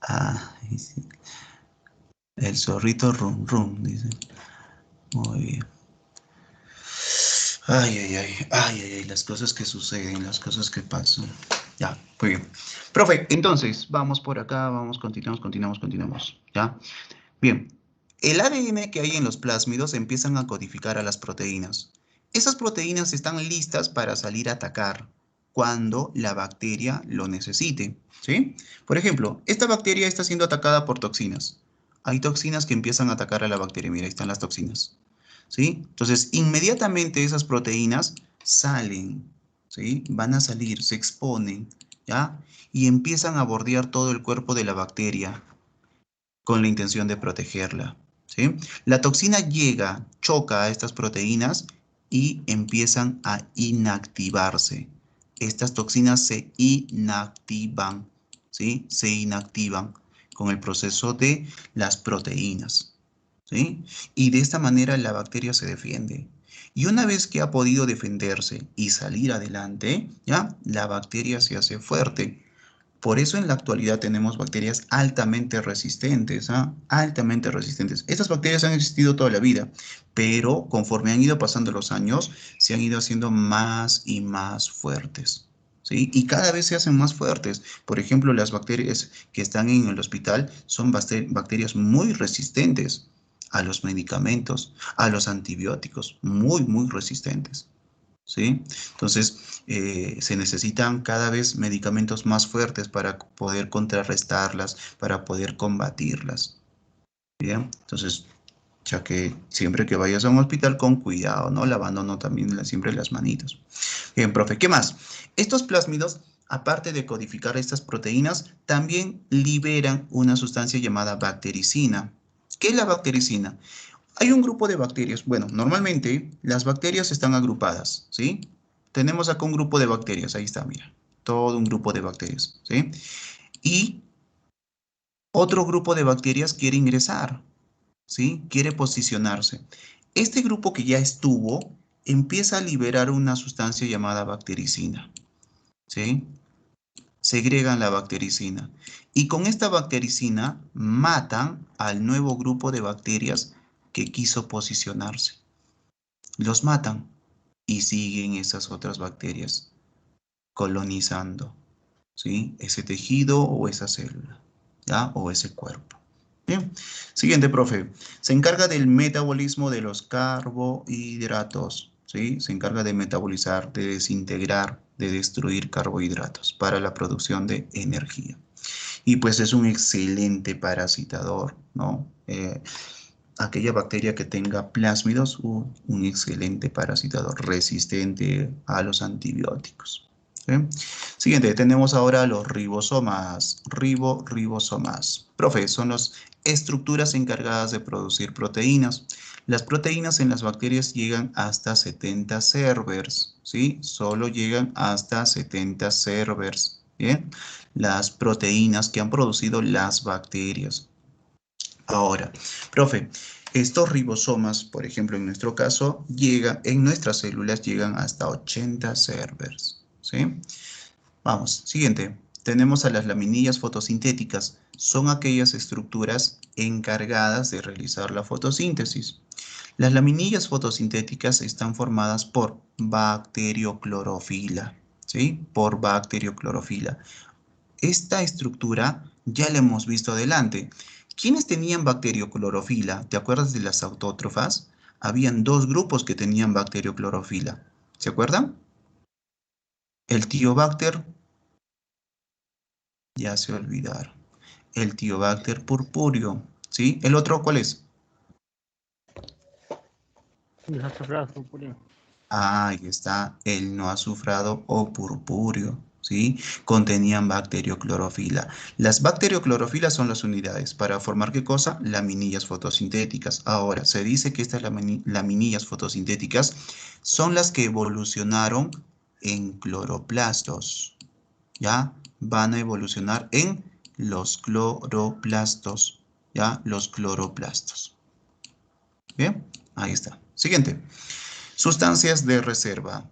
Ah, sí. El zorrito rum rum, dice. Muy bien. Ay, ay, ay, ay, ay, ay, las cosas que suceden, las cosas que pasan. Ya, muy bien. Profe, entonces, vamos por acá, vamos, continuamos, ¿ya? Bien, el ADN que hay en los plásmidos empiezan a codificar a las proteínas. Esas proteínas están listas para salir a atacar cuando la bacteria lo necesite, ¿sí? Por ejemplo, esta bacteria está siendo atacada por toxinas. Hay toxinas que empiezan a atacar a la bacteria, mira, ahí están las toxinas, ¿sí? Entonces, inmediatamente esas proteínas salen, ¿sí? Van a salir, se exponen, ¿ya? Y empiezan a bordear todo el cuerpo de la bacteria con la intención de protegerla, ¿sí? La toxina llega, choca a estas proteínas y empiezan a inactivarse. Estas toxinas se inactivan, ¿sí? Se inactivan con el proceso de las proteínas, ¿sí? Y de esta manera la bacteria se defiende. Y una vez que ha podido defenderse y salir adelante, ¿ya? La bacteria se hace fuerte. Por eso en la actualidad tenemos bacterias altamente resistentes, ¿ah? Altamente resistentes. Estas bacterias han existido toda la vida, pero conforme han ido pasando los años, se han ido haciendo más y más fuertes, ¿sí? Y cada vez se hacen más fuertes. Por ejemplo, las bacterias que están en el hospital son bacterias muy resistentes a los medicamentos, a los antibióticos, muy, muy resistentes. ¿Sí? Entonces, se necesitan cada vez medicamentos más fuertes para poder contrarrestarlas, para poder combatirlas. Bien, entonces, ya que siempre que vayas a un hospital con cuidado, ¿no? Lavándonos también siempre las manitos. Bien, profe, ¿qué más? Estos plásmidos, aparte de codificar estas proteínas, también liberan una sustancia llamada bactericina. ¿Qué es la bactericina? Hay un grupo de bacterias. Bueno, normalmente las bacterias están agrupadas, ¿sí? Tenemos acá un grupo de bacterias, ahí está, mira, todo un grupo de bacterias, ¿sí? Y otro grupo de bacterias quiere ingresar, ¿sí? Quiere posicionarse. Este grupo que ya estuvo empieza a liberar una sustancia llamada bactericina, ¿sí? Segregan la bactericina. Y con esta bactericina matan al nuevo grupo de bacterias que quiso posicionarse. Los matan y siguen esas otras bacterias colonizando, ¿sí? Ese tejido o esa célula, ¿ya? O ese cuerpo. Bien. Siguiente, profe. Se encarga del metabolismo de los carbohidratos, ¿sí? Se encarga de metabolizar, de desintegrar, de destruir carbohidratos para la producción de energía. Y pues es un excelente parasitador, ¿no? Aquella bacteria que tenga plásmidos, un excelente parasitador resistente a los antibióticos. ¿Sí? Siguiente, tenemos ahora los ribosomas. Ribosomas. Profe, son las estructuras encargadas de producir proteínas. Las proteínas en las bacterias llegan hasta 70 servers, ¿sí? Solo llegan hasta 70 servers, ¿bien? Las proteínas que han producido las bacterias. Ahora, profe, estos ribosomas, por ejemplo, en nuestro caso, en nuestras células llegan hasta 80 servers, ¿sí? Vamos, siguiente. Tenemos a las laminillas fotosintéticas. Son aquellas estructuras encargadas de realizar la fotosíntesis. Las laminillas fotosintéticas están formadas por bacterioclorofila, ¿sí? Por bacterioclorofila. Esta estructura ya la hemos visto adelante. ¿Quiénes tenían bacterioclorofila? ¿Te acuerdas de las autótrofas? Habían dos grupos que tenían bacterioclorofila. ¿Se acuerdan? El Tiobacter, ya se olvidaron. El Tiobacter purpúreo, ¿sí? ¿El otro cuál es? Desazobrado, purpúreo. Ahí está, el no azufrado o purpúreo, ¿sí? Contenían bacterioclorofila. Las bacterioclorofilas son las unidades. ¿Para formar qué cosa? Laminillas fotosintéticas. Ahora, se dice que estas laminillas fotosintéticas son las que evolucionaron en cloroplastos, ¿ya? Van a evolucionar en los cloroplastos, ¿ya? Los cloroplastos. Bien, ahí está. Siguiente. Sustancias de reserva.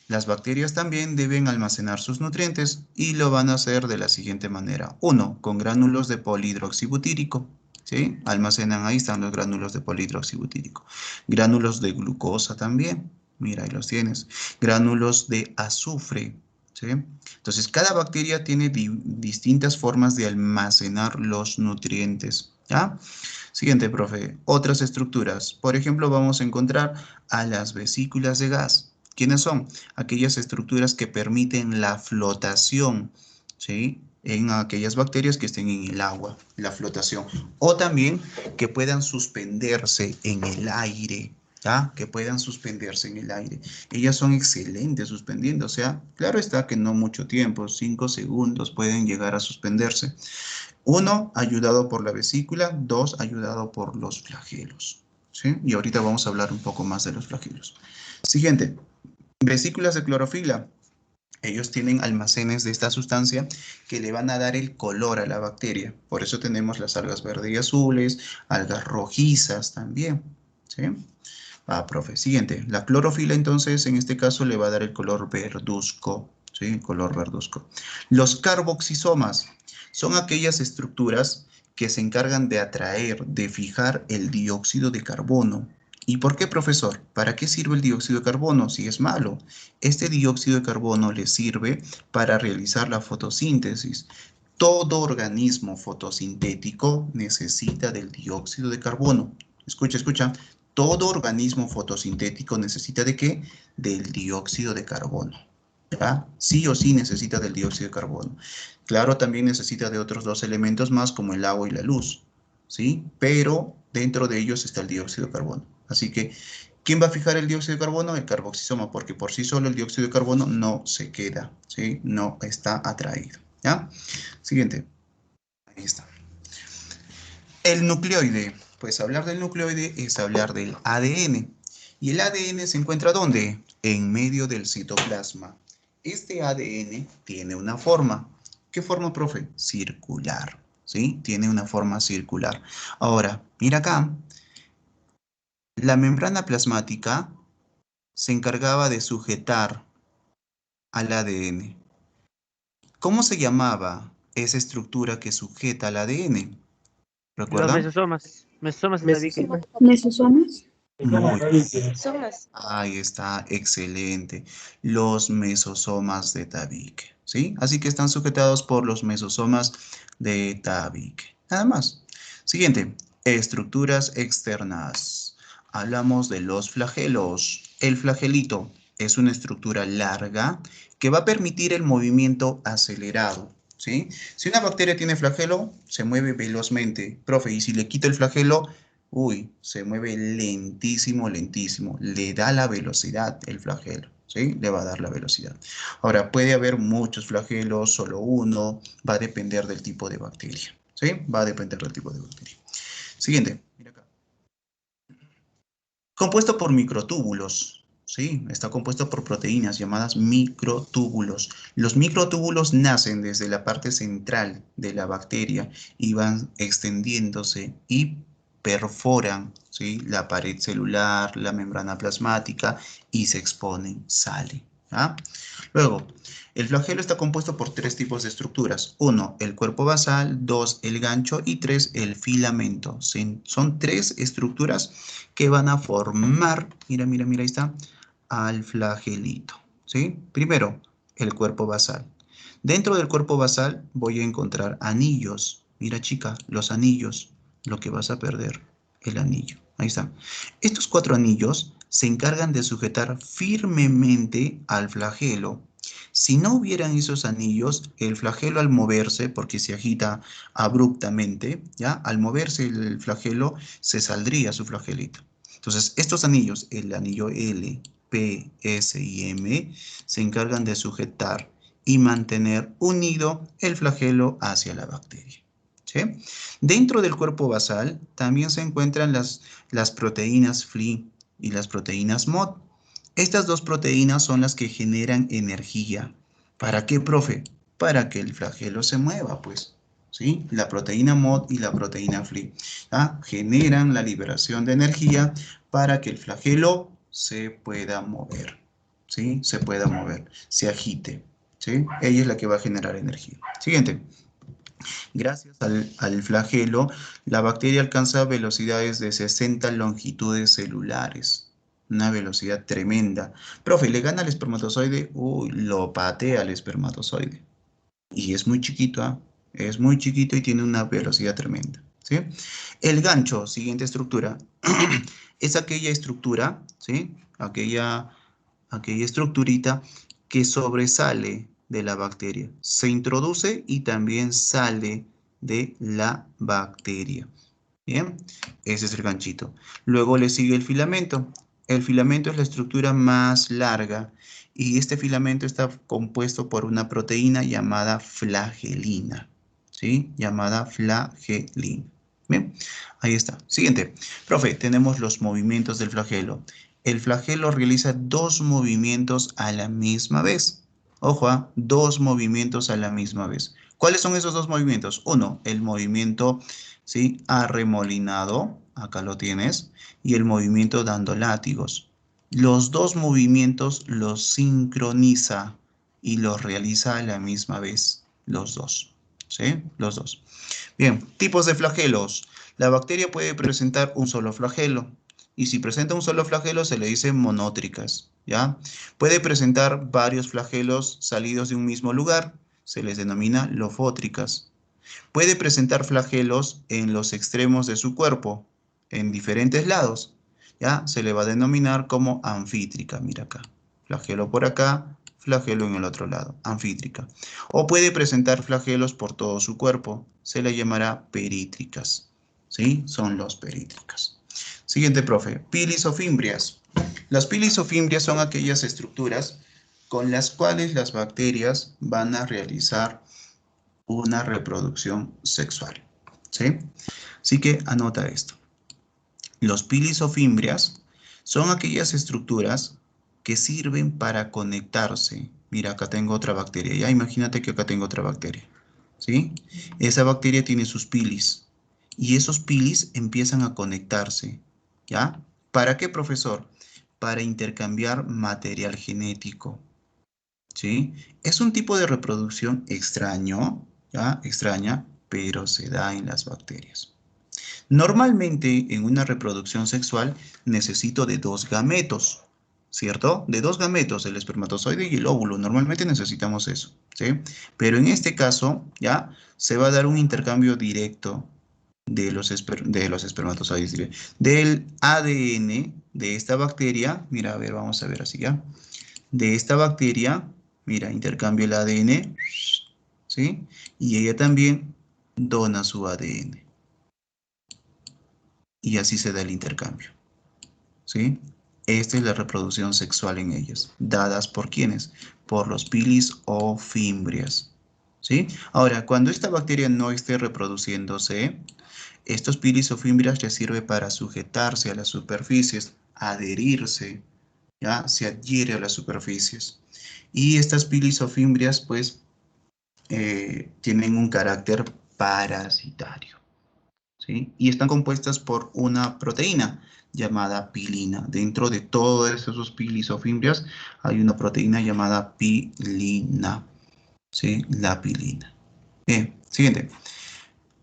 Las bacterias también deben almacenar sus nutrientes y lo van a hacer de la siguiente manera. 1. Con gránulos de polihidroxibutírico. ¿Sí? Almacenan, ahí están los gránulos de polihidroxibutírico. Gránulos de glucosa también. Mira, ahí los tienes. Gránulos de azufre. ¿Sí? Entonces, cada bacteria tiene distintas formas de almacenar los nutrientes. ¿Ya? Siguiente, profe. Otras estructuras. Por ejemplo, vamos a encontrar a las vesículas de gas. ¿Quiénes son? Aquellas estructuras que permiten la flotación, ¿sí? En aquellas bacterias que estén en el agua, la flotación. O también que puedan suspenderse en el aire, ¿ya? Que puedan suspenderse en el aire. Ellas son excelentes suspendiendo, o sea, claro está que no mucho tiempo, 5 segundos pueden llegar a suspenderse. 1, ayudado por la vesícula. 2, ayudado por los flagelos, ¿sí? Y ahorita vamos a hablar un poco más de los flagelos. Siguiente. Vesículas de clorofila. Ellos tienen almacenes de esta sustancia que le van a dar el color a la bacteria. Por eso tenemos las algas verdes y azules, algas rojizas también, ¿sí? Profe. Siguiente. La clorofila, entonces, en este caso le va a dar el color verduzco, ¿sí? El color verduzco. Los carboxisomas son aquellas estructuras que se encargan de atraer, de fijar el dióxido de carbono. ¿Y por qué, profesor? ¿Para qué sirve el dióxido de carbono si es malo? Este dióxido de carbono le sirve para realizar la fotosíntesis. Todo organismo fotosintético necesita del dióxido de carbono. Escucha, escucha. Todo organismo fotosintético necesita ¿de qué? Del dióxido de carbono. ¿Ya? Sí o sí necesita del dióxido de carbono. Claro, también necesita de otros 2 elementos más como el agua y la luz, ¿sí? Pero dentro de ellos está el dióxido de carbono. Así que, ¿quién va a fijar el dióxido de carbono? El carboxisoma, porque por sí solo el dióxido de carbono no se queda, ¿sí? No está atraído, ¿ya? Siguiente. Ahí está. El nucleoide. Pues hablar del nucleoide es hablar del ADN. ¿Y el ADN se encuentra dónde? En medio del citoplasma. Este ADN tiene una forma. ¿Qué forma, profe? Circular. ¿Sí? Tiene una forma circular. Ahora, mira acá. La membrana plasmática se encargaba de sujetar al ADN. ¿Cómo se llamaba esa estructura que sujeta al ADN? Los ¿Recuerdan? mesosomas. Mesosomas de tabique. ¿Mesosomas? Muy bien. Somas. Ahí está, excelente. Los mesosomas de tabique, ¿sí? Así que están sujetados por los mesosomas de tabique. Nada más. Siguiente, estructuras externas. Hablamos de los flagelos. El flagelito es una estructura larga que va a permitir el movimiento acelerado, ¿sí? Si una bacteria tiene flagelo, se mueve velozmente. Profe, y si le quito el flagelo, uy, se mueve lentísimo, lentísimo. Le da la velocidad el flagelo, ¿sí? Le va a dar la velocidad. Ahora, puede haber muchos flagelos, solo uno. Va a depender del tipo de bacteria, ¿sí? Va a depender del tipo de bacteria. Siguiente. Mira acá. Compuesto por microtúbulos, ¿sí? Está compuesto por proteínas llamadas microtúbulos. Los microtúbulos nacen desde la parte central de la bacteria y van extendiéndose y perforan, ¿sí? La pared celular, la membrana plasmática y se exponen, salen. ¿Ah? Luego, el flagelo está compuesto por 3 tipos de estructuras. 1, el cuerpo basal. 2, el gancho. Y 3, el filamento. Son 3 estructuras que van a formar, mira, mira, mira, ahí está, al flagelito, ¿sí? Primero, el cuerpo basal. Dentro del cuerpo basal voy a encontrar anillos. Mira, chica, los anillos, lo que vas a perder, el anillo. Ahí está. Estos 4 anillos se encargan de sujetar firmemente al flagelo. Si no hubieran esos anillos, el flagelo al moverse, porque se agita abruptamente, ¿ya? Al moverse el flagelo, se saldría su flagelito. Entonces, estos anillos, el anillo L, P, S y M, se encargan de sujetar y mantener unido el flagelo hacia la bacteria, ¿sí? Dentro del cuerpo basal también se encuentran las proteínas Fli y las proteínas MOD. Estas 2 proteínas son las que generan energía. ¿Para qué, profe? Para que el flagelo se mueva, pues, ¿sí? La proteína MOD y la proteína Fli, ¿ah? Generan la liberación de energía para que el flagelo se pueda mover. ¿sí? Se pueda mover, se agite, ¿sí? Ella es la que va a generar energía. Siguiente. Gracias al flagelo, la bacteria alcanza velocidades de 60 longitudes celulares. Una velocidad tremenda. Profe, ¿le gana al espermatozoide? Uy, lo patea al espermatozoide. Y es muy chiquito, ¿ah? Es muy chiquito y tiene una velocidad tremenda, ¿sí? El gancho, siguiente estructura, es aquella estructura, ¿sí? Aquella estructurita que sobresale de la bacteria. Se introduce y también sale de la bacteria. Bien, ese es el ganchito. Luego le sigue el filamento. El filamento es la estructura más larga y este filamento está compuesto por una proteína llamada flagelina, ¿sí? Llamada flagelina. Bien, ahí está. Siguiente. Profe, tenemos los movimientos del flagelo. El flagelo realiza dos movimientos a la misma vez. Ojo, dos movimientos a la misma vez. ¿Cuáles son esos dos movimientos? Uno, el movimiento, ¿sí? Arremolinado, acá lo tienes, y el movimiento dando látigos. Los dos movimientos los sincroniza y los realiza a la misma vez, los dos, ¿sí? Los dos. Bien, tipos de flagelos. La bacteria puede presentar un solo flagelo y si presenta un solo flagelo se le dice monótricas, ¿ya? Puede presentar varios flagelos salidos de un mismo lugar, se les denomina lofótricas. Puede presentar flagelos en los extremos de su cuerpo, en diferentes lados, ¿ya? Se le va a denominar como anfítrica, mira acá. Flagelo por acá, flagelo en el otro lado, anfítrica. O puede presentar flagelos por todo su cuerpo, se le llamará perítricas, ¿sí? Son los perítricas. Siguiente, profe, pilisofimbrias. Las pilisofimbrias son aquellas estructuras con las cuales las bacterias van a realizar una reproducción sexual, ¿sí? Así que anota esto. Los pilisofimbrias son aquellas estructuras que sirven para conectarse. Mira, acá tengo otra bacteria. Ya imagínate que acá tengo otra bacteria, ¿sí? Esa bacteria tiene sus pilis y esos pilis empiezan a conectarse, ¿ya? ¿Para qué, profesor? Para intercambiar material genético, ¿sí? Es un tipo de reproducción extraño, ¿ya? Extraña, pero se da en las bacterias. Normalmente en una reproducción sexual necesito de dos gametos, ¿cierto? De dos gametos, el espermatozoide y el óvulo. Normalmente necesitamos eso, ¿sí? Pero en este caso, ¿ya? Se va a dar un intercambio directo de los espermatozoides, diré, del ADN de esta bacteria. Mira, a ver, vamos a ver así, ¿ya? De esta bacteria, mira, intercambia el ADN, ¿sí? Y ella también dona su ADN. Y así se da el intercambio, ¿sí? Esta es la reproducción sexual en ellas, dadas por ¿quiénes? Por los pilis o fimbrias, ¿sí? Ahora, cuando esta bacteria no esté reproduciéndose, estos pilis o fimbrias ya sirve para sujetarse a las superficies, adherirse, ¿ya? Se adhiere a las superficies. Y estas pilis o fimbrias, pues, tienen un carácter parasitario, ¿sí? Y están compuestas por una proteína llamada pilina. Dentro de todos esos pilisofimbrias hay una proteína llamada pilina, ¿sí? La pilina. Bien, siguiente.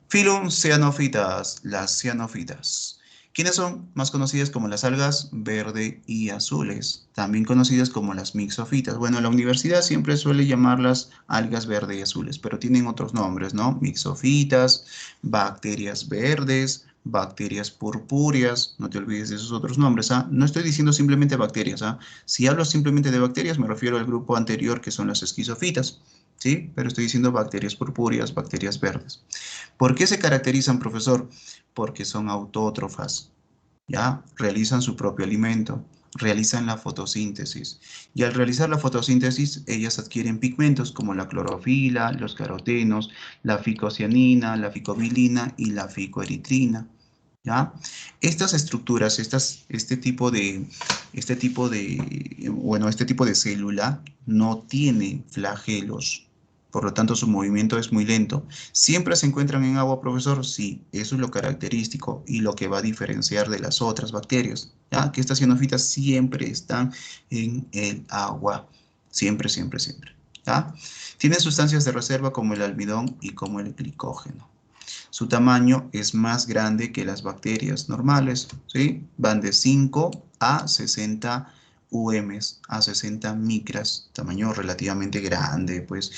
Filum cianofitas, las cianofitas. ¿Quiénes son? Más conocidas como las algas verde y azules, también conocidas como las mixofitas. Bueno, la universidad siempre suele llamarlas algas verde y azules, pero tienen otros nombres, ¿no? Mixofitas, bacterias verdes, bacterias purpúreas, no te olvides de esos otros nombres, ¿ah? No estoy diciendo simplemente bacterias, ¿ah? Si hablo simplemente de bacterias, me refiero al grupo anterior que son las esquizofitas, ¿sí? Pero estoy diciendo bacterias purpúreas, bacterias verdes. ¿Por qué se caracterizan, profesor? Porque son autótrofas, ¿ya? Realizan su propio alimento, realizan la fotosíntesis. Y al realizar la fotosíntesis, ellas adquieren pigmentos como la clorofila, los carotenos, la ficocianina, la ficobilina y la ficoeritrina, ¿ya? Estas estructuras, este tipo de célula no tiene flagelos, por lo tanto su movimiento es muy lento. ¿Siempre se encuentran en agua, profesor? Sí, eso es lo característico y lo que va a diferenciar de las otras bacterias, ¿ya? Que estas cianofitas siempre están en el agua, siempre, siempre, siempre, ¿ya? Tienen sustancias de reserva como el almidón y como el glicógeno. Su tamaño es más grande que las bacterias normales, ¿sí? Van de 5 a 60 UMs, a 60 micras, tamaño relativamente grande, pues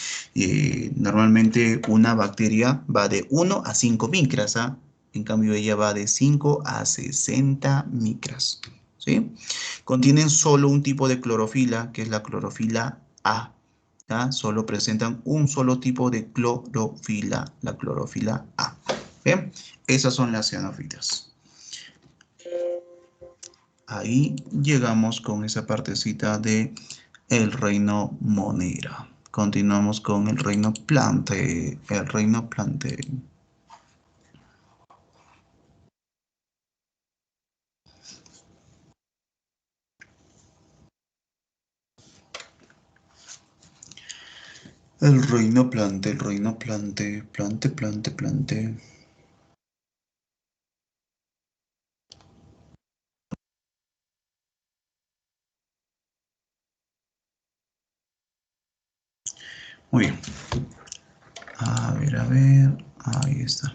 normalmente una bacteria va de 1 a 5 micras, ¿ah? En cambio ella va de 5 a 60 micras, ¿sí? Contienen solo un tipo de clorofila, que es la clorofila A, ¿ya? Solo presentan un solo tipo de clorofila, la clorofila A. Bien, esas son las cianofitas. Ahí llegamos con esa partecita de el reino Monera. Continuamos con el reino Plante, el reino Plante. El reino Plante, el reino Plante, Plante, Plante, Plante. Muy bien. A ver, ahí está.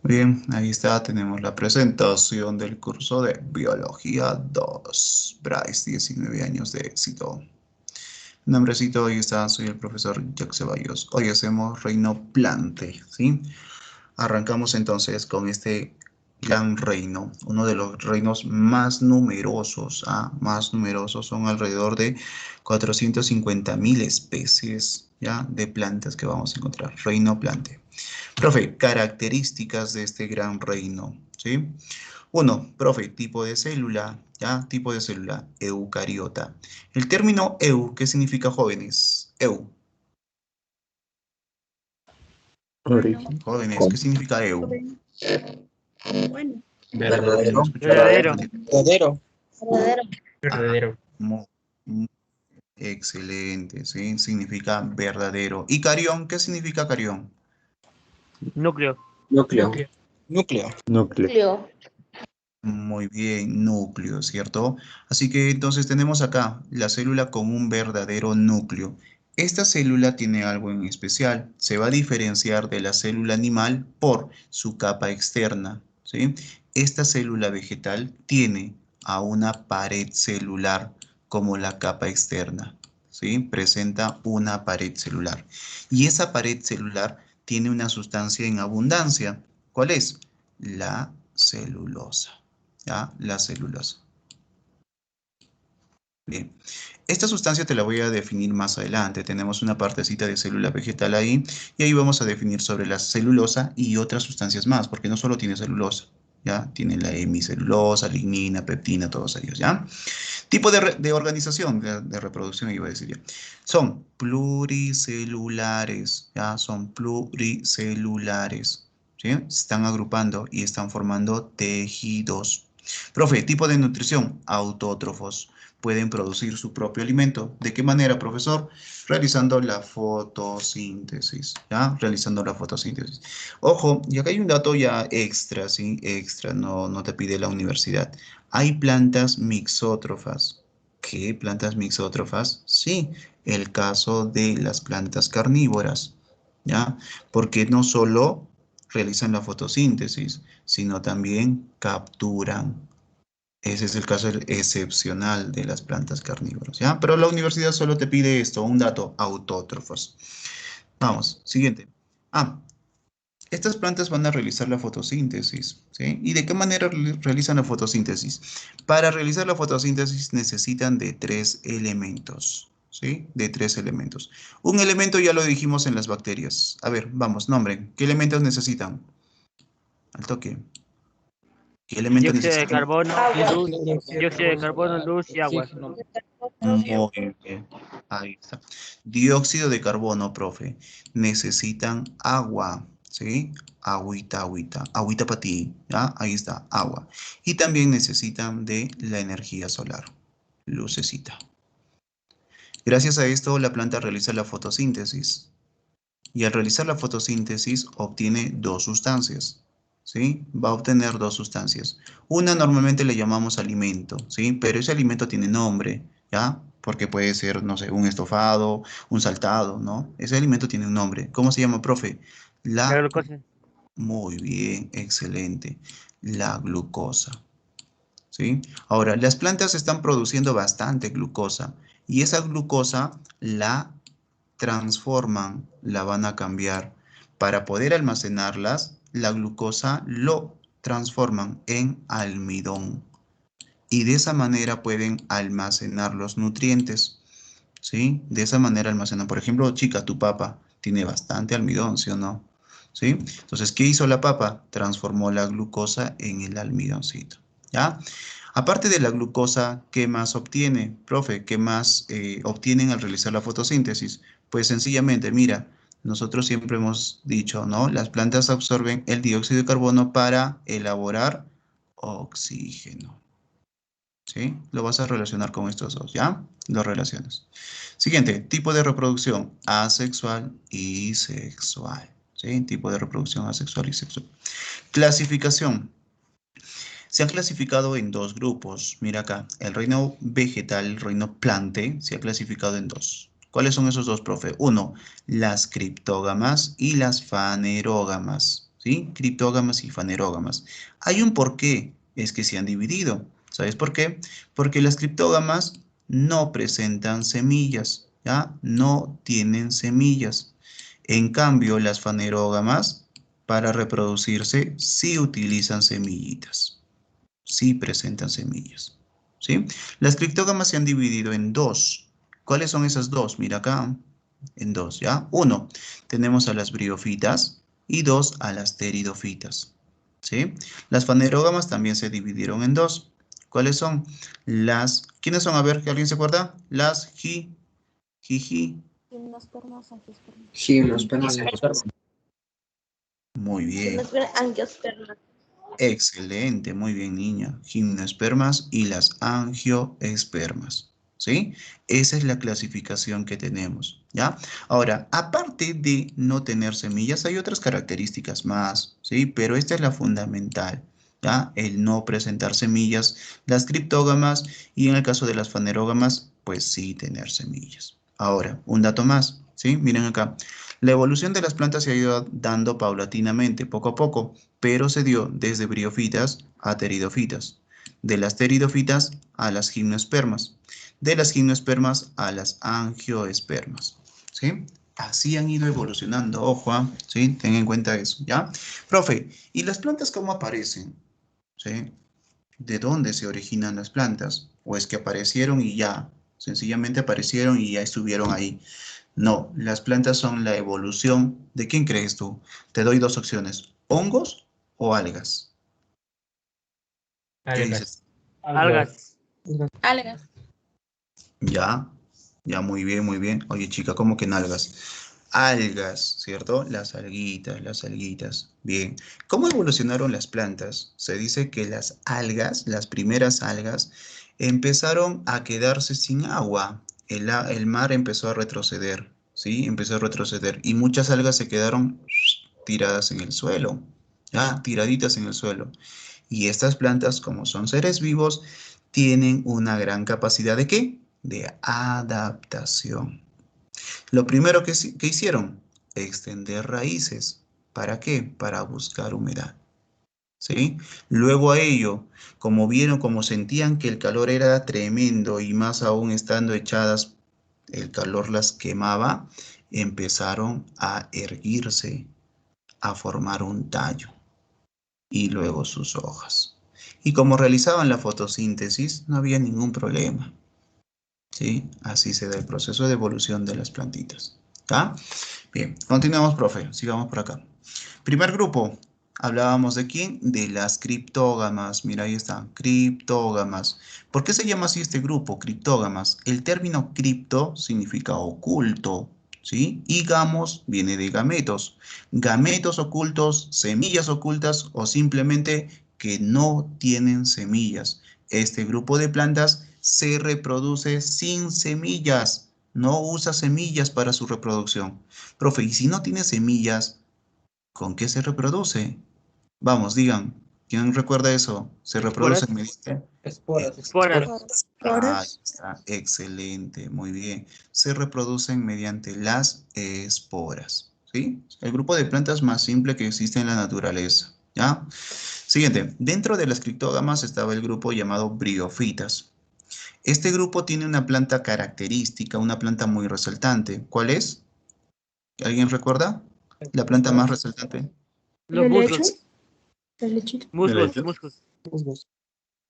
Bien, ahí está, tenemos la presentación del curso de Biología 2. Bryce, 19 años de éxito. Nombrecito, ahí está, soy el profesor Jack Ceballos. Hoy hacemos reino Plante, ¿sí? Arrancamos entonces con este gran reino, uno de los reinos más numerosos, más numerosos, son alrededor de 450.000 especies, ¿ya? De plantas que vamos a encontrar, reino Plante. Profe, características de este gran reino, ¿sí? Uno, profe, tipo de célula, ¿ya? Tipo de célula, eucariota. El término eu, ¿qué significa, jóvenes? Eu, Origen. jóvenes, ¿qué ¿Cómo? significa eu? Bueno, Verdadero. No escucho. Verdadero. Verdadero. Ajá, excelente, ¿sí? Significa verdadero. ¿Y carión? ¿Qué significa carión? Núcleo. Núcleo. Núcleo. Núcleo. Muy bien, núcleo, ¿cierto? Así que entonces tenemos acá la célula con un verdadero núcleo. Esta célula tiene algo en especial. Se va a diferenciar de la célula animal por su capa externa, ¿sí? Esta célula vegetal tiene a una pared celular como la capa externa, ¿sí? Presenta una pared celular. Y esa pared celular tiene una sustancia en abundancia. ¿Cuál es? La celulosa. ¿Ya? La celulosa. Bien. Esta sustancia te la voy a definir más adelante. Tenemos una partecita de célula vegetal ahí y ahí vamos a definir sobre la celulosa y otras sustancias más, porque no solo tiene celulosa, ¿ya? Tiene la hemicelulosa, lignina, peptina, todos ellos, ¿ya? Tipo de organización, de reproducción, iba a decir ya. Son pluricelulares, ¿ya? Son pluricelulares, ¿sí? Se están agrupando y están formando tejidos. Profe, tipo de nutrición, autótrofos. Pueden producir su propio alimento. ¿De qué manera, profesor? Realizando la fotosíntesis, ¿ya? Realizando la fotosíntesis. Ojo, y acá hay un dato ya extra, ¿sí? Extra, no te pide la universidad. Hay plantas mixótrofas. ¿Qué plantas mixótrofas? Sí, el caso de las plantas carnívoras, ¿ya? Porque no solo realizan la fotosíntesis, sino también capturan. Ese es el caso excepcional de las plantas carnívoras, ¿ya? Pero la universidad solo te pide esto, un dato, autótrofos. Vamos, siguiente. Estas plantas van a realizar la fotosíntesis, ¿sí? ¿Y de qué manera realizan la fotosíntesis? Para realizar la fotosíntesis necesitan de 3 elementos, ¿sí? De 3 elementos. Un elemento ya lo dijimos en las bacterias. A ver, vamos, nombren. ¿Qué elementos necesitan? Al toque. ¿Qué elemento Dióxido de necesitan? carbono, luz, dióxido de carbono, luz y agua. Muy bien. Ahí está. Dióxido de carbono, profe. Necesitan agua. ¿sí? Agüita, agüita, agüita para ti, ¿ya? Ahí está, agua. Y también necesitan de la energía solar, lucecita. Gracias a esto, la planta realiza la fotosíntesis. Y al realizar la fotosíntesis, obtiene dos sustancias, ¿sí? Va a obtener dos sustancias. Una normalmente le llamamos alimento, ¿sí? Pero ese alimento tiene nombre, ¿ya? Porque puede ser, no sé, un estofado, un saltado, ¿no? Ese alimento tiene un nombre. ¿Cómo se llama, profe? La La glucosa. Muy bien, excelente. La glucosa, ¿sí? Ahora, las plantas están produciendo bastante glucosa y esa glucosa la transforman, la van a cambiar. Para poder almacenarlas, la glucosa lo transforman en almidón y de esa manera pueden almacenar los nutrientes, ¿sí? De esa manera almacenan. Por ejemplo, chica, tu papa tiene bastante almidón, ¿sí o no? ¿Sí? Entonces, ¿qué hizo la papa? Transformó la glucosa en el almidoncito, ¿ya? Aparte de la glucosa, ¿qué más obtiene, profe? ¿Qué más obtienen al realizar la fotosíntesis? Pues sencillamente, mira, nosotros siempre hemos dicho, ¿no? Las plantas absorben el dióxido de carbono para elaborar oxígeno. ¿Sí? Lo vas a relacionar con estos dos, ¿ya? Lo relacionas. Siguiente, tipo de reproducción, asexual y sexual. ¿Sí? Tipo de reproducción asexual y sexual. Clasificación. Se han clasificado en dos grupos. Mira acá, el reino vegetal, el reino plante, se ha clasificado en dos. ¿Cuáles son esos dos, profe? Uno, las criptógamas y las fanerógamas. ¿Sí? Criptógamas y fanerógamas. Hay un porqué, es que se han dividido. ¿Sabes por qué? Porque las criptógamas no presentan semillas, ¿ya? No tienen semillas. En cambio, las fanerógamas, para reproducirse, sí utilizan semillitas, sí presentan semillas, ¿sí? Las criptógamas se han dividido en dos. ¿Cuáles son esas dos? Mira acá, en dos, ¿ya? Uno, tenemos a las briófitas y dos, a las pteridofitas, ¿sí? Las fanerógamas también se dividieron en dos. ¿Cuáles son? ¿Quiénes son? A ver, ¿que alguien se acuerda? Las jiji. Gimnospermas, angiospermas. Gimnospermas. Muy bien. Angiospermas. Excelente, muy bien, niña. Gimnospermas y las angioespermas, ¿sí? Esa es la clasificación que tenemos, ¿ya? Ahora, aparte de no tener semillas, hay otras características más, ¿sí? Pero esta es la fundamental, ¿ya? El no presentar semillas, las criptógamas y en el caso de las fanerógamas, pues sí tener semillas. Ahora, un dato más, ¿sí? Miren acá. La evolución de las plantas se ha ido dando paulatinamente, poco a poco, pero se dio desde briófitas a pteridofitas, de las pteridofitas a las gimnospermas, de las gimnospermas a las angioespermas, ¿sí? Así han ido evolucionando, ojo, ¿sí? Ten en cuenta eso, ¿ya? Profe, ¿y las plantas cómo aparecen? ¿Sí? ¿De dónde se originan las plantas? ¿O es que aparecieron y ya, sencillamente aparecieron y ya estuvieron ahí? No, las plantas son la evolución. ¿De quién crees tú? Te doy dos opciones, hongos o algas. ¿Qué dices? Algas. Algas. Ya, ya, muy bien, muy bien. Oye, chica, ¿cómo que en algas? Algas, ¿cierto? Las alguitas, las alguitas. Bien. ¿Cómo evolucionaron las plantas? Se dice que las algas, las primeras algas, empezaron a quedarse sin agua. El mar empezó a retroceder, ¿sí? Empezó a retroceder. Y muchas algas se quedaron tiradas en el suelo, ya, tiraditas en el suelo. Y estas plantas, como son seres vivos, tienen una gran capacidad ¿de qué? De adaptación. Lo primero que hicieron, extender raíces. ¿Para qué? Para buscar humedad. ¿Sí? Luego a ello, como vieron, como sentían que el calor era tremendo y más aún estando echadas, el calor las quemaba, empezaron a erguirse, a formar un tallo y luego sus hojas. Y como realizaban la fotosíntesis, no había ningún problema, ¿sí? Así se da el proceso de evolución de las plantitas. ¿Está? Bien, continuamos, profe. Sigamos por acá. Primer grupo, hablábamos de quién? De las criptógamas. Mira, ahí está, criptógamas. ¿Por qué se llama así este grupo, criptógamas? El término cripto significa oculto, ¿sí? Y gamos viene de gametos. Gametos ocultos, semillas ocultas o simplemente que no tienen semillas. Este grupo de plantas se reproduce sin semillas. No usa semillas para su reproducción. Profe, y si no tiene semillas, ¿con qué se reproduce? Vamos, digan, ¿quién recuerda eso? Se reproduce Esporas. mediante Esporas. Esporas. Ahí está, excelente, muy bien. Se reproducen mediante las esporas, ¿sí? El grupo de plantas más simple que existe en la naturaleza, ¿ya? Siguiente, dentro de las criptógamas estaba el grupo llamado briófitas. Este grupo tiene una planta característica, una planta muy resaltante. ¿Cuál es? ¿Alguien recuerda? La planta más resaltante. Los musgos. ¿El lechito? Musgos. Musgos. Musgos.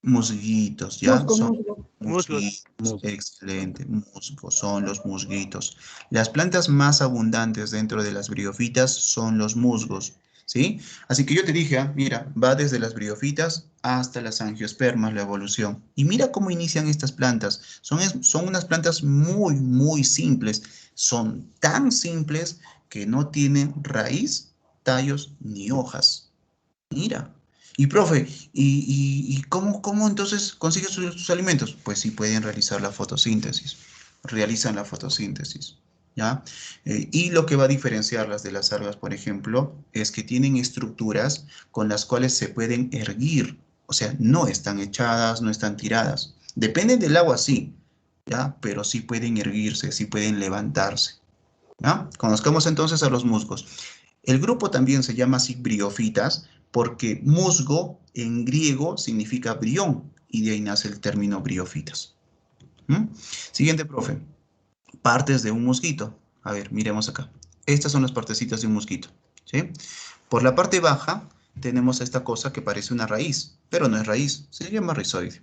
Musguitos, ¿ya? Son Musgos. musguitos, excelente, musgos, son los musguitos. Las plantas más abundantes dentro de las briófitas son los musgos, ¿sí? Así que yo te dije, mira, va desde las briófitas hasta las angiospermas, la evolución. Y mira cómo inician estas plantas. Son unas plantas muy, muy simples. Son tan simples que no tienen raíz, tallos ni hojas. Mira. Y profe, ¿y cómo entonces consiguen sus alimentos? Pues sí pueden realizar la fotosíntesis, realizan la fotosíntesis, ¿ya? Y lo que va a diferenciarlas de las algas, por ejemplo, es que tienen estructuras con las cuales se pueden erguir, o sea, no están echadas, no están tiradas. Dependen del agua, sí, ¿ya? Pero sí pueden erguirse, sí pueden levantarse, ¿ya? Conozcamos entonces a los musgos. El grupo también se llama así briófitas porque musgo en griego significa brión y de ahí nace el término briófitas. ¿Mm? Siguiente, profe. Partes de un mosquito. A ver, miremos acá. Estas son las partecitas de un mosquito, ¿sí? Por la parte baja tenemos esta cosa que parece una raíz, pero no es raíz, se llama rizoide.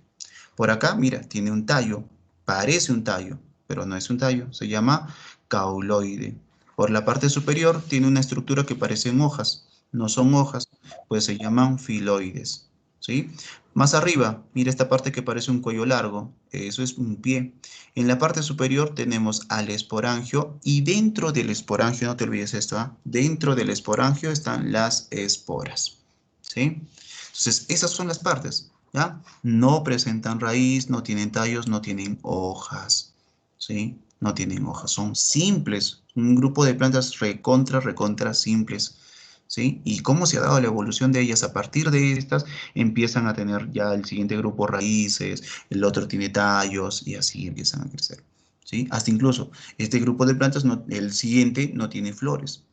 Por acá, mira, tiene un tallo, parece un tallo, pero no es un tallo, se llama cauloide. Por la parte superior tiene una estructura que parecen hojas, no son hojas, pues se llaman filoides, ¿sí? Más arriba, mira esta parte que parece un cuello largo, eso es un pie. En la parte superior tenemos al esporangio y dentro del esporangio, no te olvides esto, ¿ah? Dentro del esporangio están las esporas, ¿sí? Entonces, esas son las partes, ¿ya? No presentan raíz, no tienen tallos, no tienen hojas, ¿sí? No tienen hojas, son simples, un grupo de plantas recontra simples, ¿sí? Y cómo se ha dado la evolución de ellas a partir de estas, empiezan a tener ya el siguiente grupo raíces, el otro tiene tallos y así empiezan a crecer, ¿sí? Hasta incluso este grupo de plantas, el siguiente no tiene flores,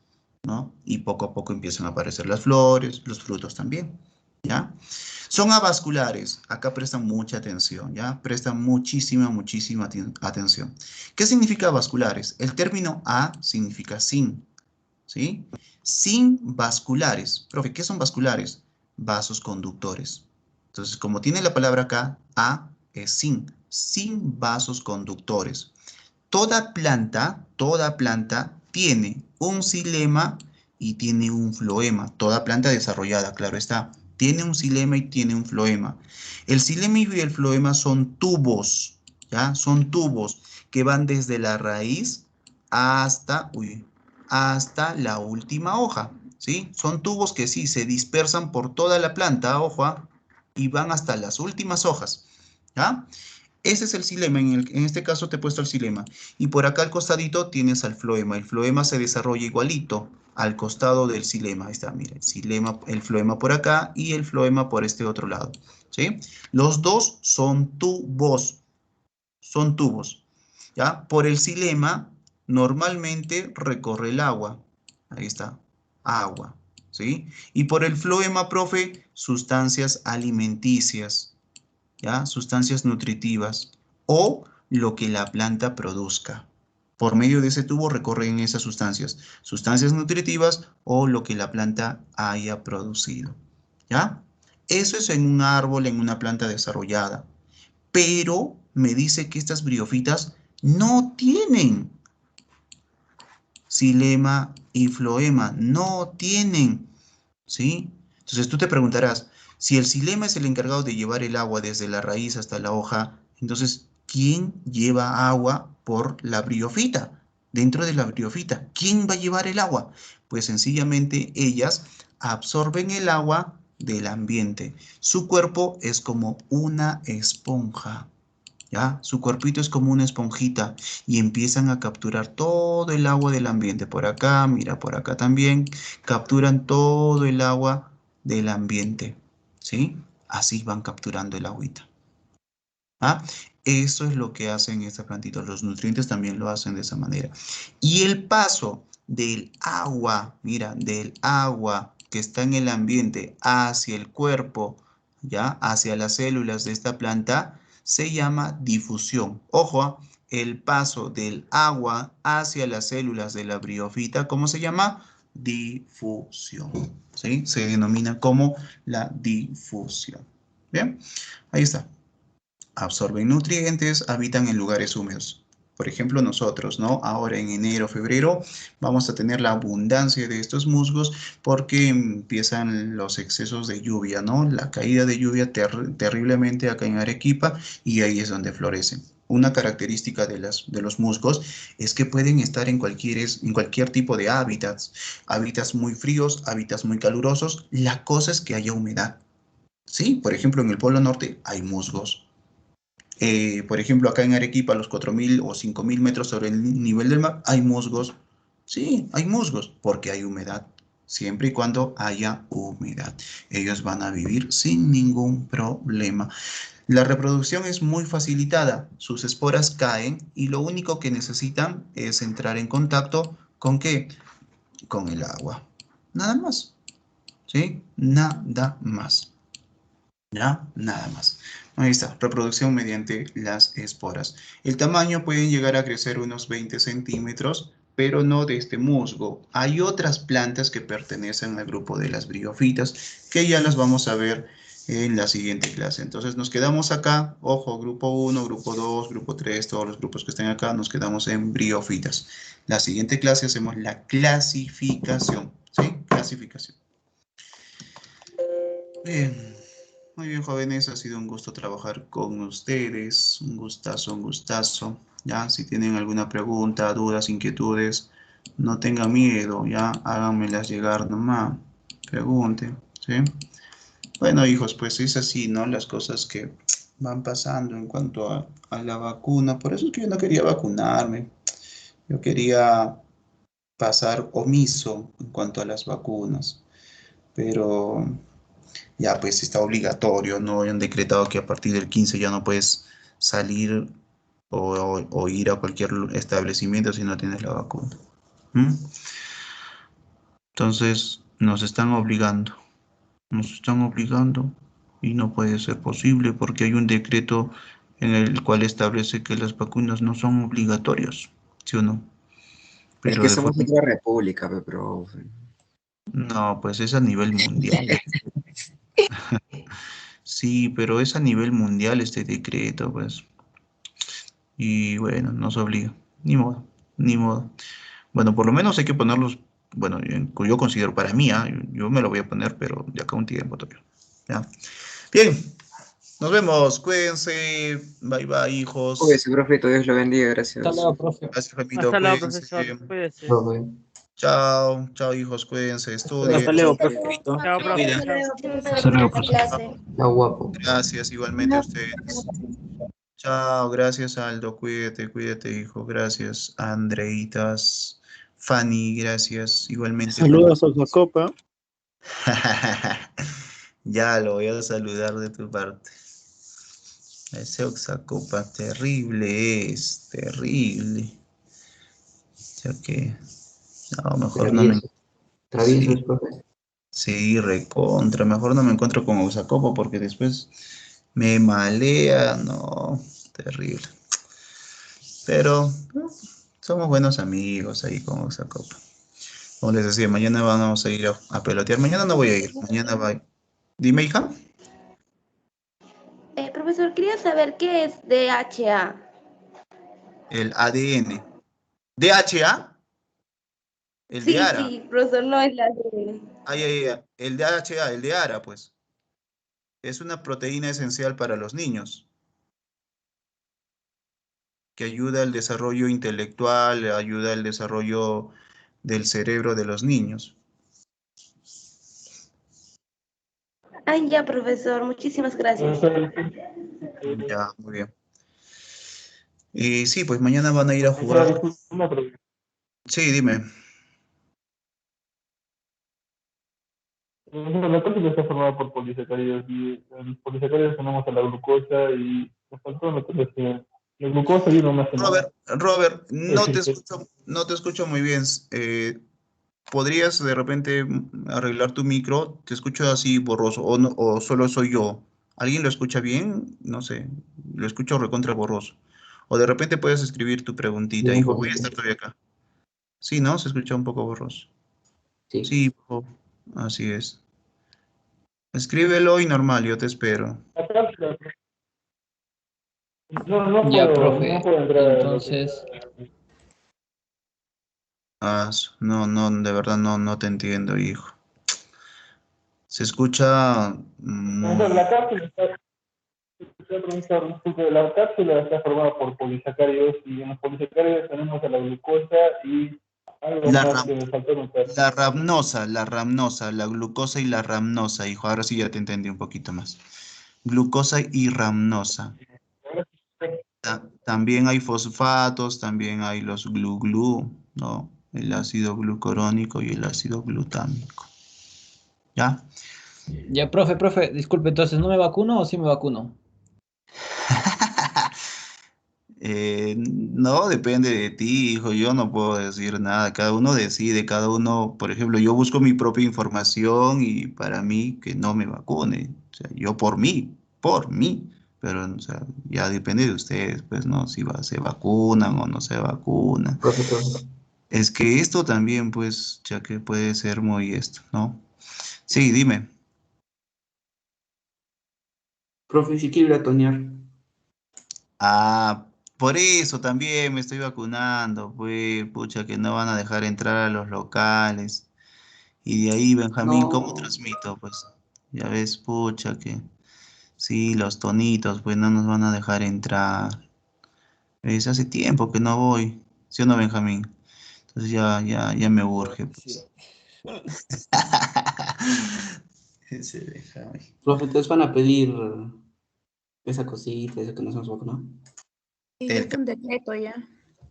¿no? Y poco a poco empiezan a aparecer las flores, los frutos también, ¿ya? Son avasculares. Acá prestan mucha atención, ¿ya? Prestan muchísima atención. ¿Qué significa avasculares? El término a significa sin, ¿sí? Sin vasculares. Profe, ¿qué son vasculares? Vasos conductores. Entonces, como tiene la palabra acá, a es sin vasos conductores. Toda planta tiene un xilema y tiene un floema. Toda planta desarrollada, claro está. Tiene un xilema y tiene un floema. El xilema y el floema son tubos, ¿ya? Son tubos que van desde la raíz hasta la última hoja, ¿sí? Son tubos que sí se dispersan por toda la planta, ojo, y van hasta las últimas hojas, ¿ya? Ese es el xilema, en este caso te he puesto el xilema. Y por acá al costadito tienes al floema. El floema se desarrolla igualito al costado del xilema. Ahí está, mira, el xilema, el floema por acá y el floema por este otro lado, ¿sí? Los dos son tubos, ¿ya? Por el xilema normalmente recorre el agua. Ahí está, agua, ¿sí? Y por el floema, profe, sustancias alimenticias, ¿ya? Sustancias nutritivas o lo que la planta produzca. Por medio de ese tubo recorren esas sustancias nutritivas o lo que la planta haya producido, ¿ya? Eso es en un árbol, en una planta desarrollada. Pero me dice que estas briófitas no tienen xilema y floema, no tienen, ¿sí? Entonces tú te preguntarás, si el xilema es el encargado de llevar el agua desde la raíz hasta la hoja, entonces, ¿quién lleva agua por la briófita? dentro de la briofita. ¿Quién va a llevar el agua? Pues sencillamente ellas absorben el agua del ambiente. Su cuerpo es como una esponja. ¿Ya? Su cuerpito es como una esponjita y empiezan a capturar todo el agua del ambiente. Por acá, mira, por acá también, capturan todo el agua del ambiente, ¿sí? Así van capturando el agüita. ¿Ah? Eso es lo que hacen estas plantitas. Los nutrientes también lo hacen de esa manera. Y el paso del agua, mira, del agua que está en el ambiente hacia el cuerpo, ¿ya? Hacia las células de esta planta, se llama difusión. Ojo, el paso del agua hacia las células de la briofita, ¿cómo se llama? Difusión, ¿sí? Se denomina como la difusión. Bien, ahí está. Absorben nutrientes, habitan en lugares húmedos. Por ejemplo, nosotros, ¿no? Ahora en enero, febrero, vamos a tener la abundancia de estos musgos porque empiezan los excesos de lluvia, ¿no? La caída de lluvia terriblemente acá en Arequipa y ahí es donde florecen. Una característica de los musgos es que pueden estar en cualquier tipo de hábitats, hábitats muy fríos, hábitats muy calurosos. La cosa es que haya humedad. Sí, por ejemplo, en el Polo Norte hay musgos. Por ejemplo, acá en Arequipa, a los 4.000 o 5.000 metros sobre el nivel del mar, hay musgos. Sí, hay musgos, porque hay humedad. Siempre y cuando haya humedad. Ellos van a vivir sin ningún problema. La reproducción es muy facilitada. Sus esporas caen y lo único que necesitan es entrar en contacto ¿con qué? Con el agua. Nada más. ¿Sí? Nada más. ¿Ya? Nada más. Ahí está, reproducción mediante las esporas. El tamaño puede llegar a crecer unos 20 centímetros, pero no de este musgo. Hay otras plantas que pertenecen al grupo de las briofitas, que ya las vamos a ver en la siguiente clase. Entonces nos quedamos acá, ojo, grupo 1, grupo 2, grupo 3, todos los grupos que estén acá, nos quedamos en briofitas. La siguiente clase hacemos la clasificación, ¿sí? Clasificación. Bien. Muy bien, jóvenes, ha sido un gusto trabajar con ustedes. Un gustazo, un gustazo. Ya, si tienen alguna pregunta, dudas, inquietudes, no tengan miedo, ya, háganmelas llegar nomás. Pregunten, ¿sí? Bueno, hijos, pues es así, ¿no? Las cosas que van pasando en cuanto a la vacuna. Por eso es que yo no quería vacunarme. Yo quería pasar omiso en cuanto a las vacunas. Pero ya pues está obligatorio, no han decretado que a partir del 15 ya no puedes salir o ir a cualquier establecimiento si no tienes la vacuna. ¿Mm? Entonces nos están obligando y no puede ser posible porque hay un decreto en el cual establece que las vacunas no son obligatorias, ¿sí o no? Es Pero que de somos forma... otra república, pero No, pues es a nivel mundial. Sí, pero es a nivel mundial este decreto, pues. Y bueno, nos obliga. Ni modo, ni modo. Bueno, por lo menos hay que ponerlos, bueno, yo considero para mí, yo me lo voy a poner, pero de acá a un tiempo todavía. ¿Ya? Bien, nos vemos, cuídense, bye bye, hijos. Cuídese, profeta, Dios lo bendiga, Hasta gracias. luego, profe. Gracias, Jaimito, Hasta luego, cuídense. profesor. Cuídese. Bye. Chao, chao, hijos, cuídense, Hasta estudien. luego, Hasta profe. luego, Chao, profe. profe. Cuida. Hasta Chao. luego, profe. Hasta luego, Buena profe. clase. Está guapo. Gracias igualmente a ustedes. Chao, gracias Aldo, cuídate, cuídate, hijo, gracias Andreitas, Fanny, gracias igualmente. Saludos a Zacopa. Ya lo voy a saludar de tu parte. Ese Oxacopa terrible es, terrible. Ya que, no, mejor no me... Travieso. Travieso Sí, es, profe. sí, recontra, mejor no me encuentro con Oxacopa porque después me malea, no, terrible. Pero somos buenos amigos ahí con Oxacopa. Como les decía, mañana vamos a ir a pelotear. Mañana no voy a ir, mañana va. Dime, hija. Profesor, quería saber qué es DHA. El ADN. ¿DHA? El de Sí, ARA. sí, profesor, no es la de... Ay, ay, ay. El DHA, el de ARA, pues. Es una proteína esencial para los niños. que ayuda al desarrollo intelectual, ayuda al desarrollo del cerebro de los niños. Ay, ya, profesor, muchísimas gracias. Ya, muy bien. Y sí, pues mañana van a ir a jugar. Sí, dime. La cápsula está formada por polisacáridos y los polisacáridos tenemos a la glucosa y nos faltó la glucosa y uno más que nada. Robert, no te Sí. escucho, no te escucho muy bien. ¿Podrías de repente arreglar tu micro? Te escucho así borroso, o, no, o solo soy yo. ¿Alguien lo escucha bien? No sé, lo escucho recontra borroso. O de repente puedes escribir tu Sí, preguntita, un hijo, voy a poquito. estar todavía acá. Sí, ¿no? Se escucha un poco borroso. Sí. Sí, así es. Escríbelo y normal, yo te espero. La cápsula, no Ya, puedo profe. entrar a lo que Entonces, No, no, de verdad no te entiendo, hijo. Se escucha Entonces, muy... la cápsula disculpe, la cápsula está formada por polisacáridos y en los polisacáridos tenemos a la glucosa y algo La, más ra- que me faltó notar. la glucosa y la ramnosa, hijo. Ahora sí ya te entendí un poquito más. Glucosa y ramnosa. También hay fosfatos, también hay los glu-glu, ¿no? El ácido glucurónico y el ácido glutámico. ¿Ya? ya, profe, disculpe, entonces, ¿no me vacuno o sí me vacuno? No, depende de ti, hijo. Yo no puedo decir nada. Cada uno decide, cada uno, por ejemplo, yo busco mi propia información y para mí que no me vacune. O sea, yo por mí. Pero, o sea, ya depende de ustedes, pues, ¿no? Si se vacunan o no se vacunan. Profe. Es que esto también, pues, ya que puede ser muy esto, ¿no? Sí, dime. Profe, si quiero ir a tonear. Ah, por eso también me estoy vacunando, pues, pucha, que no van a dejar entrar a los locales. Y de ahí, Benjamín, ¿cómo No. transmito? Pues, ya ves, pucha, que sí, los tonitos, pues, no nos van a dejar entrar. Es hace tiempo que no voy, ¿sí o no, Benjamín? Entonces ya me urge, Sí. pues. Ese Benjamín. Profe, entonces van a pedir esa cosita, eso que nos hemos vacunado. Y ya El, está un decreto ya.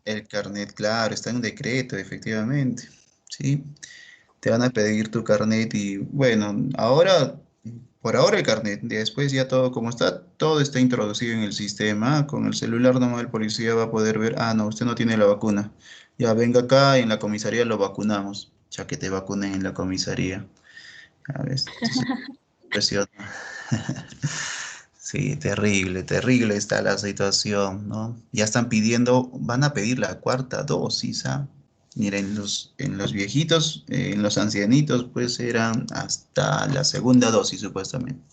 el carnet, claro, está en decreto, efectivamente. Sí, te van a pedir tu carnet y bueno, ahora, por ahora el carnet, después ya todo como está, todo está introducido en el sistema. Con el celular nomás el policía va a poder ver, ah, no, usted no tiene la vacuna. Ya venga acá, en la comisaría lo vacunamos, ya que te vacunen en la comisaría. A ver, entonces, impresiona. Sí, terrible, terrible está la situación, ¿no? Ya están pidiendo, van a pedir la cuarta dosis, ¿ah? Mira, en los viejitos, en los ancianitos, pues eran hasta la segunda dosis supuestamente.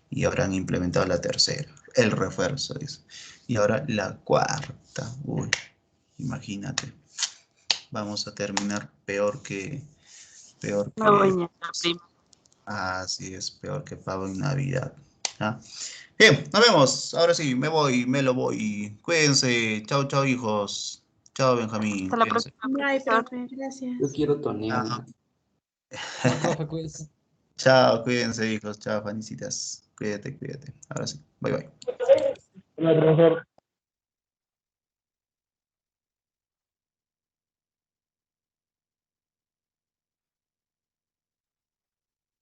Y ahora han implementado la tercera, el refuerzo, dice. Y ahora la cuarta. Uy, imagínate. Vamos a terminar peor No, que, doña, la prima. así es, peor que pavo en Navidad. ¿Ah? Bien, nos vemos. Ahora sí, me lo voy. Cuídense. Chao, chao, hijos. Chao, Benjamín. Hasta la Cuídense. próxima, Ay, profesor. profe, Yo gracias. quiero tonear. Chao, Ya, profe, cuídese. chao, cuídense, hijos. Chao, fanicitas. Cuídate, cuídate. Ahora sí. Bye, bye. Hola, profesor.